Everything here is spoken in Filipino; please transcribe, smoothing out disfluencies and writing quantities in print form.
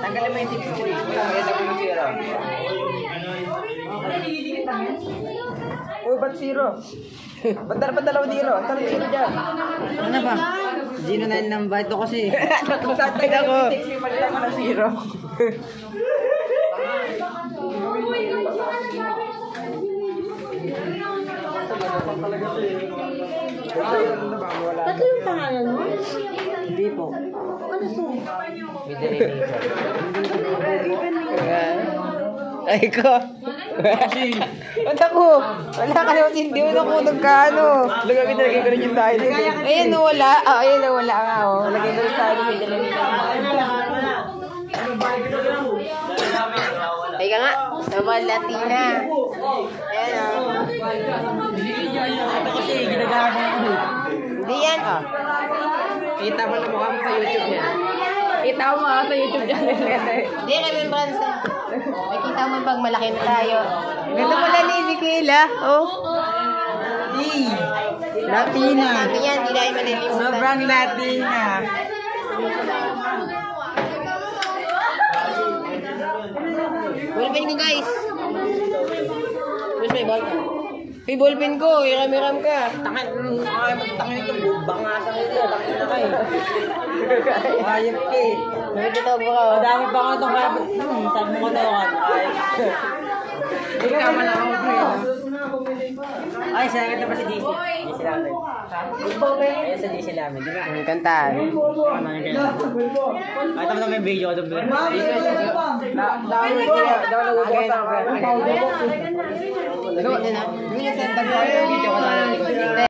Tanggalin mo yung 6 ko. Ito ko yung 0. Uy, ba't 0? Ba't dapat 2 0? Saan 0 dyan? Ano ba? 09 number ito kasi. Tanggalin mo yung 6 yung palitan mo ng 0. Tatlo yung pangalan mo? Hindi po. Ano to? Ay ko. Wala ko. Wala ka naman. Hindi mo nakunog ka ano. Lagay ko rin yung tayo. Ayun na wala. Ayun na wala nga. Lagay ko rin tayo. Ay ka nga. Sama Latina. Ayan o. Ito kasi ginagawa ko. Hindi yan o. Kita mo na mukha mo sa YouTube niya. Kita mo sa YouTube channel niya. Hindi, remembrance. Nakita mo pag malaki na tayo. Ganda pala ni Ezekiela. Oh. Latina. Sabi niya, hindi namin malilimutan. Sobrang Latina. Ballpen ko, guys. Where's my ballpen? May ballpen ko. Iram-iram ka. Tangin ito. Bangasan ito. Tangin na kayo. Ayop ka eh. Nakikita mo ka. Madami pa nga itong rabbit. Sabi mo ko daw ka. Hindi ka man ako, bro. Ay, sa akin na pa si DC. DC namin. Ayun sa DC namin. Di ba? Ang kantaan. Ay, tama may video ko doon. Download ko sa video ko sa